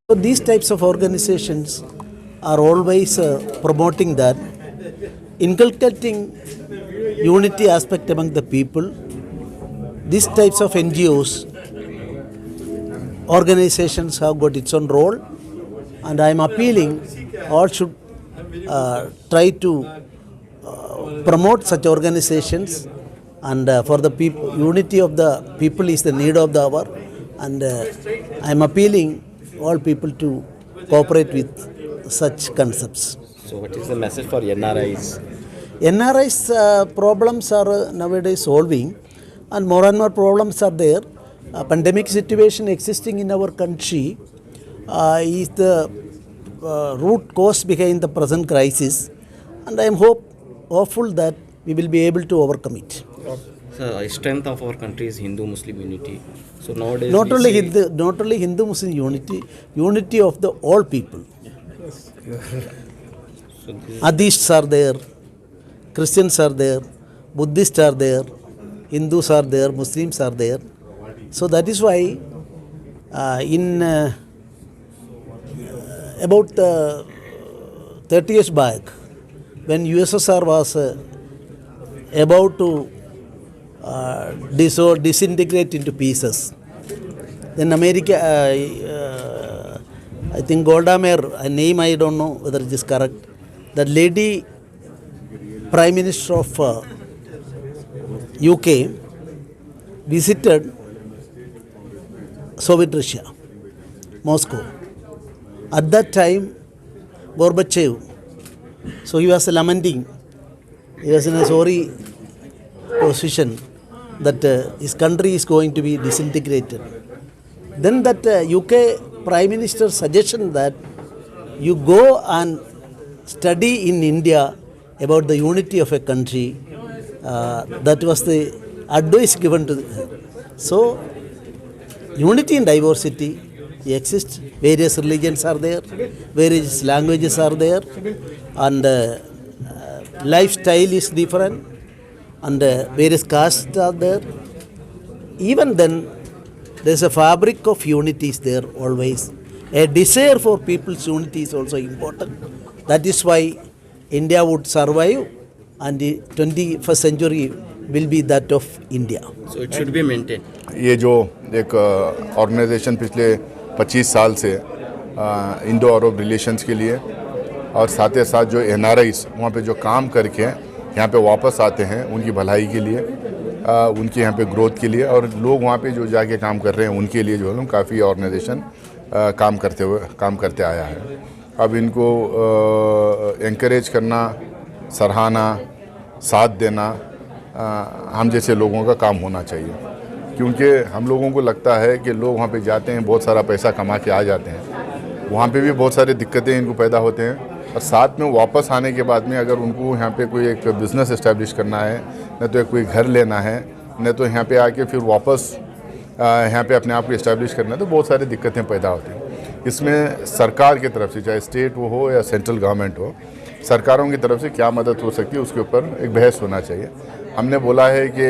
So these types of organizations are always promoting that, inculcating unity aspect among the people. These types of NGOs, organizations have got its own role, and I am appealing all should try to promote such organizations, and for the people, unity of the people is the need of the hour, and I am appealing all people to cooperate with such concepts. So what is the message for NRIs? NRIs problems are nowadays solving, and more problems are there. Pandemic situation existing in our country is the root cause behind the present crisis, and I am hopeful that we will be able to overcome it. The strength of our country is Hindu-Muslim unity. So nowadays not only Hindu-Muslim unity of the all people. So Adhists are there, Christians are there, Buddhists are there, Hindus are there, Muslims are there. So that is why in about 30 years back, when USSR was about to disintegrate into pieces, then America, I think Golda Meir, a name I don't know whether it is correct, the lady Prime Minister of UK visited Soviet Russia, Moscow. At that time, Gorbachev, so he was lamenting, he was in a sorry position that his country is going to be disintegrated. Then that UK Prime Minister suggestion that you go and study in India about the unity of a country, that was the advice given to her. So, unity and diversity exists. Various religions are there, various languages are there, and lifestyle is different, and various castes are there. Even then, there is a fabric of unity is there always. A desire for people's unity is also important. That is why India would survive, and the 21st century will be that of India. So it should be maintained. ये जो एक organisation पिछले 25 साल से Indo अरब relations के लिए, और साथ ही साथ जो NRIs वहाँ पे जो काम करके यहाँ पे वापस आते हैं उनकी भलाई के लिए, उनके यहाँ पे ग्रोथ के लिए, और लोग वहाँ पे जो जाके काम कर रहे हैं उनके लिए जो है काफ़ी ऑर्गेनाइजेशन काम करते आया है। अब इनको एनकरेज करना, सराहना, साथ देना हम जैसे लोगों का काम होना चाहिए, क्योंकि हम लोगों को लगता है कि लोग वहाँ पे जाते हैं, बहुत सारा पैसा कमा के आ जाते हैं, वहाँ पे भी बहुत सारी दिक्कतें इनको पैदा होते हैं, और साथ में वापस आने के बाद में अगर उनको यहाँ पे कोई एक बिज़नेस इस्टेब्लिश करना है, न तो कोई घर लेना है, न तो यहाँ पे आके फिर वापस यहाँ पे अपने आप को इस्टेब्लिश करना है, तो बहुत सारी दिक्कतें पैदा होती हैं। इसमें सरकार की तरफ से, चाहे स्टेट वो हो या सेंट्रल गवर्नमेंट हो, सरकारों की तरफ से क्या मदद हो सकती है उसके ऊपर एक बहस होना चाहिए। हमने बोला है कि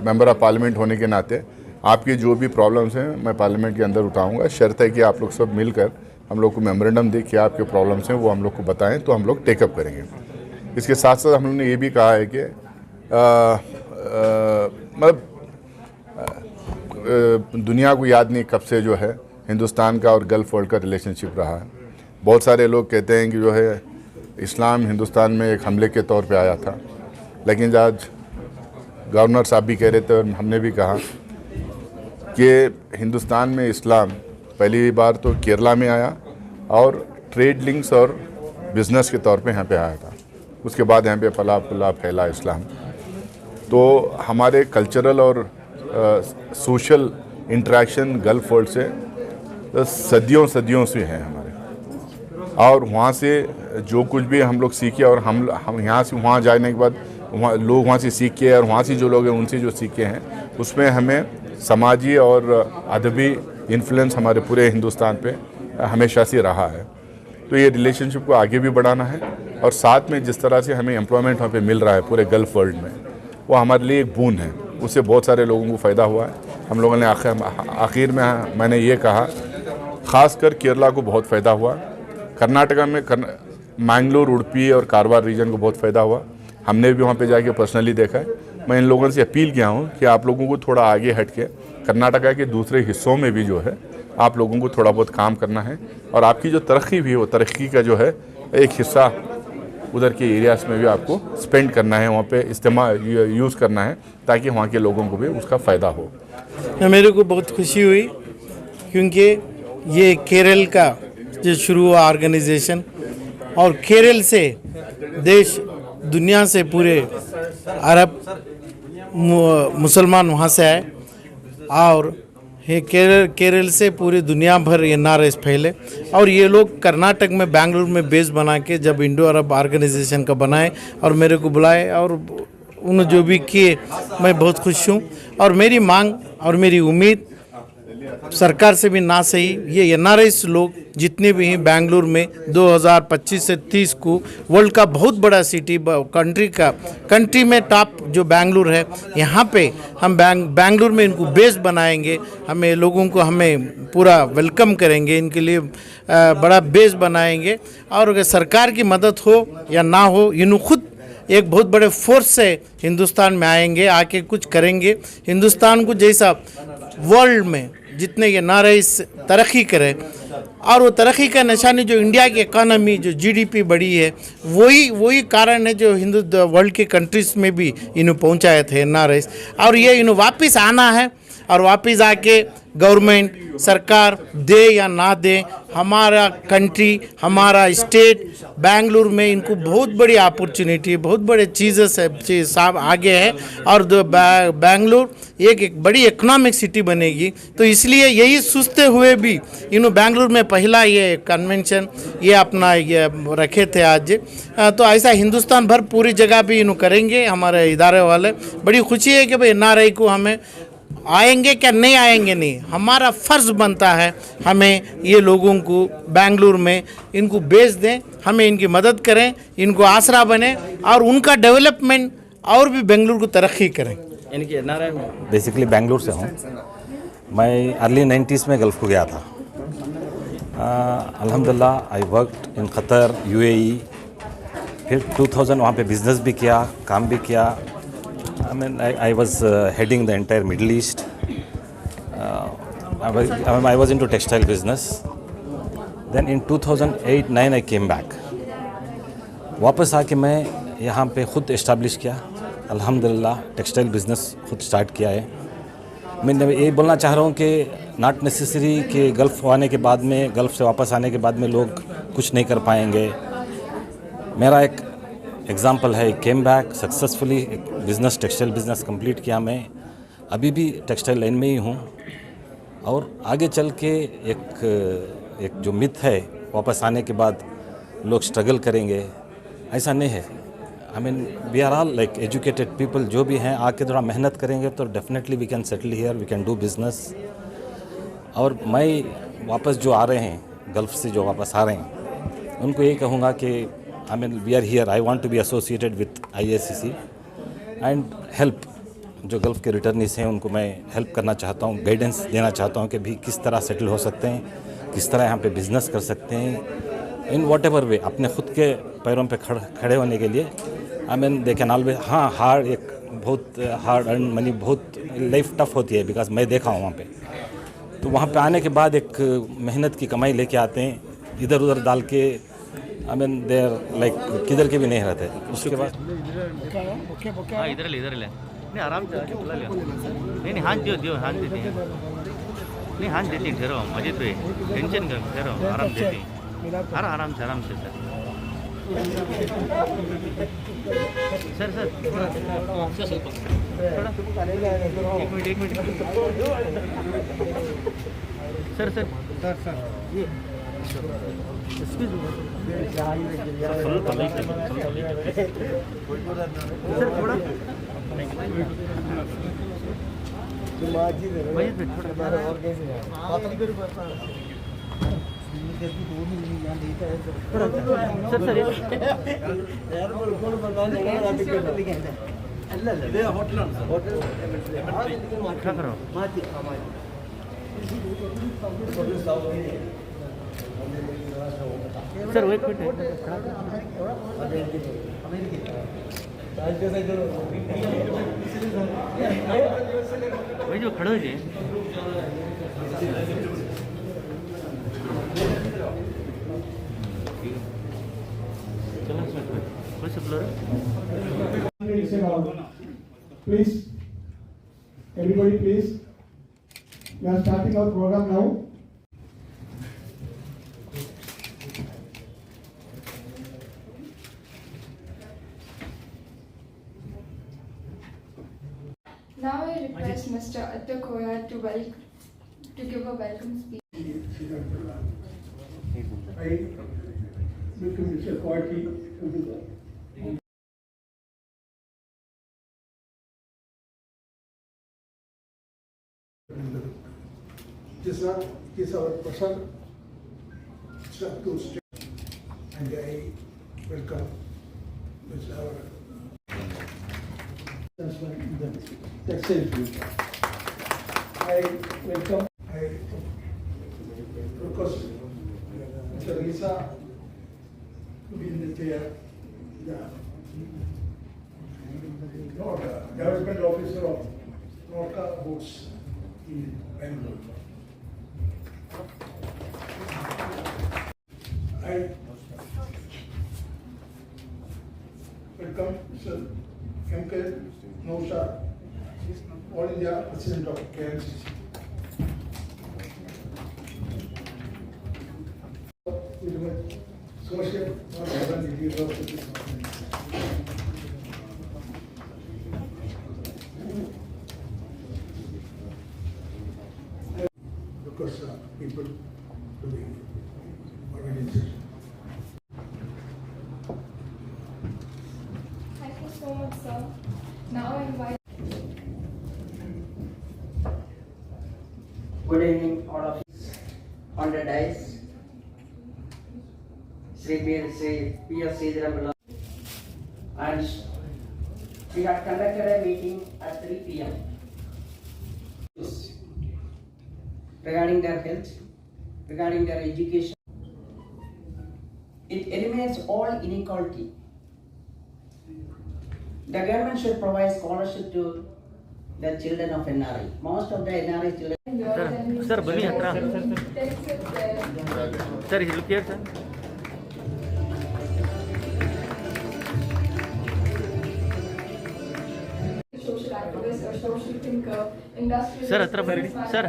मेंबर ऑफ पार्लियामेंट होने के नाते आपकी जो भी प्रॉब्लम्स हैं मैं पार्लियामेंट के अंदर उठाऊंगा, शर्त है कि आप लोग सब मिलकर हम लोग को मेमोरेंडम दे कि आपके प्रॉब्लम्स हैं वो हम लोग को बताएं, तो हम लोग टेकअप करेंगे। इसके साथ साथ हम लोगों ने ये भी कहा है कि मतलब दुनिया को याद नहीं कब से जो है हिंदुस्तान का और गल्फ़ वर्ल्ड का रिलेशनशिप रहा है। बहुत सारे लोग कहते हैं कि जो है इस्लाम हिंदुस्तान में एक हमले के तौर पे आया था, लेकिन आज गवर्नर साहब भी कह रहे थे और हमने भी कहा कि हिंदुस्तान में इस्लाम पहली बार तो केरला में आया और ट्रेड लिंक्स और बिज़नेस के तौर पे यहाँ पे आया था, उसके बाद यहाँ पे पला पुला फैला इस्लाम। तो हमारे कल्चरल और सोशल इंटरेक्शन गल्फ़ वर्ल्ड से सदियों से है हमारे, और वहाँ से जो कुछ भी हम लोग सीखे, और हम यहाँ से वहाँ जाने के बाद लोग वहाँ से सीख के, और वहाँ से जो लोग हैं उनसे जो सीखे हैं, उसमें हमें समाजी और अदबी इन्फ्लुएंस हमारे पूरे हिंदुस्तान पे हमेशा से रहा है। तो ये रिलेशनशिप को आगे भी बढ़ाना है, और साथ में जिस तरह से हमें एम्प्लॉयमेंट वहाँ पे मिल रहा है पूरे गल्फ़ वर्ल्ड में, वो हमारे लिए एक बूंद है, उससे बहुत सारे लोगों को फ़ायदा हुआ है। हम लोगों ने आखिर में मैंने ये कहा ख़ासकर केरला को बहुत फ़ायदा हुआ, कर्नाटका में मैंगलोर, उडुपी और कारवार रीजन को बहुत फ़ायदा हुआ। हमने भी वहाँ पे जाके पर्सनली देखा है। मैं इन लोगों से अपील किया हूँ कि आप लोगों को थोड़ा आगे हट के कर्नाटका के दूसरे हिस्सों में भी जो है आप लोगों को थोड़ा बहुत काम करना है, और आपकी जो तरक्की भी है वो तरक्की का जो है एक हिस्सा उधर के एरियाज़ में भी आपको स्पेंड करना है, वहाँ पे इस्तेमाल यूज़ करना है, ताकि वहाँ के लोगों को भी उसका फ़ायदा हो। मेरे को बहुत खुशी हुई क्योंकि ये केरल का जो शुरू हुआ ऑर्गेनाइजेशन, और केरल से देश दुनिया से पूरे अरब मुसलमान वहाँ से आए, और ये केरल से पूरी दुनिया भर NRIs फैले, और ये लोग कर्नाटक में बेंगलुरु में बेस बना के जब इंडो अरब ऑर्गेनाइजेशन का बनाए और मेरे को बुलाए, और उन्होंने जो भी किए मैं बहुत खुश हूँ। और मेरी मांग और मेरी उम्मीद सरकार से भी ना सही, ये NRIs लोग जितने भी हैं बेंगलुरु में 2025 से 30 को वर्ल्ड का बहुत बड़ा सिटी कंट्री में टॉप जो बेंगलुरु है, यहाँ पे हम बेंगलुरु में इनको बेस बनाएंगे। हमें लोगों को हमें पूरा वेलकम करेंगे, इनके लिए बड़ा बेस बनाएंगे। और अगर सरकार की मदद हो या ना हो, इन्हों खुद एक बहुत बड़े फोर्स से हिंदुस्तान में आएंगे, आके कुछ करेंगे। हिंदुस्तान को जैसा वर्ल्ड में जितने NRIs तरक्की करे, और वो तरक्की का निशानी जो इंडिया की इकोनॉमी जो GDP बढ़ी है, वही कारण है जो वर्ल्ड के कंट्रीज़ में भी इन्हें पहुंचाए थे NRIs। और ये इन्हें वापस आना है, और वापस आके गवर्नमेंट सरकार दे या ना दे, हमारा कंट्री हमारा स्टेट बेंगलुरु में इनको बहुत बड़ी अपॉर्चुनिटी, बहुत बड़े चीज़ें सब आगे है, और बेंगलुरु एक बड़ी इकोनॉमिक सिटी बनेगी। तो इसलिए यही सोचते हुए भी इन्हों बेंगलुरु में पहला ये कन्वेंशन ये अपना ये रखे थे आज। तो ऐसा हिंदुस्तान भर पूरी जगह भी इन्हों करेंगे हमारे इदारे वाले। बड़ी खुशी है कि भाई NRI को हमें आएंगे क्या नहीं आएंगे नहीं, हमारा फ़र्ज़ बनता है हमें ये लोगों को बेंगलुरु में इनको बेच दें, हमें इनकी मदद करें, इनको आसरा बने, और उनका डेवलपमेंट और भी बेंगलुरु को तरक्की करें। यानी कि NRI बेसिकली बेंगलुरु से हूँ। मैं अर्ली 90s में गल्फ़ को गया था। अल्हम्दुलिल्लाह आई वर्कड इन क़तर, UAE, फिर 2000 वहाँ पे बिज़नेस भी किया, काम भी किया। I was heading the entire Middle East. I was into textile business. Then in 2008-9 I came back. वापस आके मैं यहाँ पे ख़ुद इस्टेब्लिश किया। अल्हम्दुलिल्लाह टेक्सटाइल बिज़नेस खुद स्टार्ट किया है। मैं ये बोलना चाह रहा हूँ कि नॉट नेसेसरी कि गल्फ़ आने के बाद में, गल्फ़ से वापस आने के बाद में लोग कुछ नहीं कर पाएंगे। मेरा एक एग्ज़ाम्पल है, केम बैक सक्सेसफुली, एक बिज़नेस टेक्सटाइल बिज़नेस कंप्लीट किया। मैं अभी भी टेक्सटाइल लाइन में ही हूँ, और आगे चल के एक जो मिथ है वापस आने के बाद लोग स्ट्रगल करेंगे, ऐसा नहीं है। I mean we are all like educated people, जो भी हैं आके थोड़ा मेहनत करेंगे तो definitely we can settle here, we can do business. और मैं वापस जो आ रहे हैं गल्फ़ से, जो वापस आ रहे हैं, उनको ये कहूँगा कि I mean we are here, I want to be associated with ISCC and help। जो गल्फ़ के रिटर्नीस हैं उनको मैं हेल्प करना चाहता हूँ, गाइडेंस देना चाहता हूँ कि भी किस तरह सेटल हो सकते हैं, किस तरह यहाँ पे बिज़नेस कर सकते हैं, इन वॉट एवर वे, अपने ख़ुद के पैरों पे खड़े होने के लिए। I mean they can always, हाँ हार्ड, एक बहुत हार्ड अर्न मनी, बहुत लाइफ टफ होती है, बिकॉज मैं देखा हूँ वहाँ पे। तो वहाँ पे आने के बाद एक मेहनत की कमाई लेके आते हैं, इधर उधर डाल के, आई मीन देर लाइक किधर के भी नहीं रहते। उसके बाद हाँ इधर ले नहीं, आराम से बुला लिया। नहीं हाथ दियो हाथ देते हैं, नहीं हाथ देती हैं, ठहरो मजे पे, टेंशन कर, ठहरो आराम देती हैं, आराम से सर थोड़ा एक मिनट सर ये सर वेट वेट भाई जो खड़ो जी चलो कोई से blur Please, everybody please. We are starting our program now. Now I request Mr. Atta Koya to give a welcome speech. I look to Mr. Koiti to do that. This is our person, to stay, and I welcome Mr. Our. That's why that's it. I welcome. I request Mr. Lisa to be in the chair. The development officer of Norca Books in Bangalore. I welcome Mr. M.K. Naushad, All India President of KMCC. Social University. Because people to the organization. Thank you so much, sir. Now I invite. Good evening, all of you. On the dais, Sri P.S. Sridharamula, and we have conducted a meeting at 3 p.m. regarding their health, regarding their education. It eliminates all inequality. The government should provide scholarship to the children of NRI. Most of the NRI children. Sir, bani hatra. Sir, look here, sir. Social activist or social thinker, industrialist. Sir, hatra bari. Sir,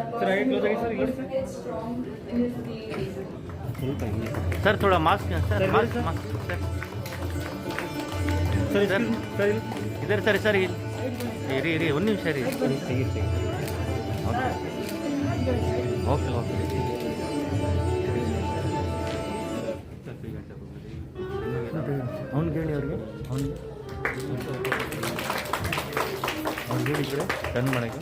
Get strong in his field. Sir थोड़ा mask sir mask mask sir sir इधर sir sir रे रे ಒಂದು ನಿಮಿಷ ರೀ okay okay ಅವ್ನಿಗೆ ಹೇಳಿ ಅವ್ರಿಗೆ ಅವ್ನಿಗೆ ಹೇಳಿದ್ರೆ ಟರ್ನ್ ಮಾಡೋಕ್ಕೆ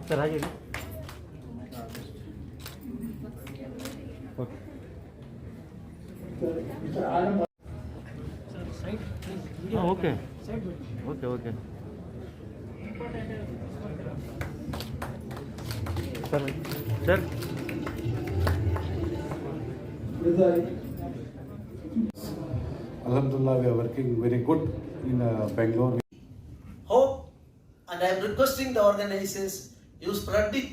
सर आ जाइए okay okay okay sir sir Alhamdulillah, we are working very good in Bangalore. Hope, and I am requesting the organizers, you spread it.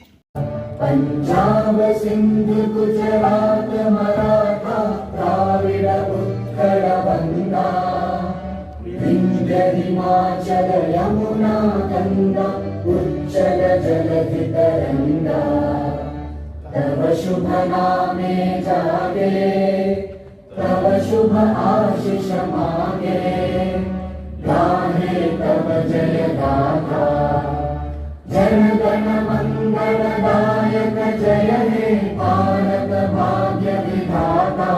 Punjab Sindh Gujarat Maratha Dravida Utkal Banga Vindhya Himachal Yamuna Ganga उच्चल जलधि तरंगा तव शुभ नामे जागे तव शुभ आशीष मांगे गाहे तव जय गाथा जन गण मंगलदायक जय हे भारत भाग्य विधाता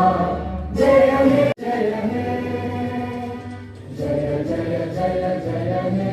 जय हे जय हे जय जय जय जय हे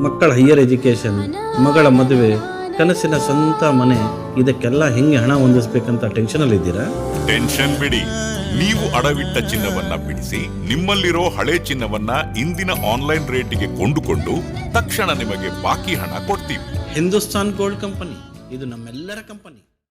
ಮಕ್ಕಳ ಹೈಯರ್ ಎಜುಕೇಷನ್, ಮಗಳ ಮದುವೆ, ಕನಸಿನ ಸ್ವಂತ ಮನೆ, ಇದಕ್ಕೆಲ್ಲ ಹೆಂಗೆ ಹಣ ಹೊಂದಿಸ್ಬೇಕಂತ ಟೆನ್ಷನಲ್ಲಿದ್ದೀರಾ? ಟೆನ್ಷನ್ ಬಿಡಿ. ನೀವು ಅಡವಿಟ್ಟ ಚಿನ್ನವನ್ನ ಬಿಡಿಸಿ ನಿಮ್ಮಲ್ಲಿರೋ ಹಳೆ ಚಿನ್ನವನ್ನ ಇಂದಿನ ಆನ್ಲೈನ್ ರೇಟಿಗೆ ಕೊಂಡುಕೊಂಡು ತಕ್ಷಣ ನಿಮಗೆ ಬಾಕಿ ಹಣ ಕೊಡ್ತೀವಿ. ಹಿಂದೂಸ್ತಾನ್ ಗೋಲ್ಡ್ ಕಂಪನಿ, ಇದು ನಮ್ಮೆಲ್ಲರ ಕಂಪನಿ.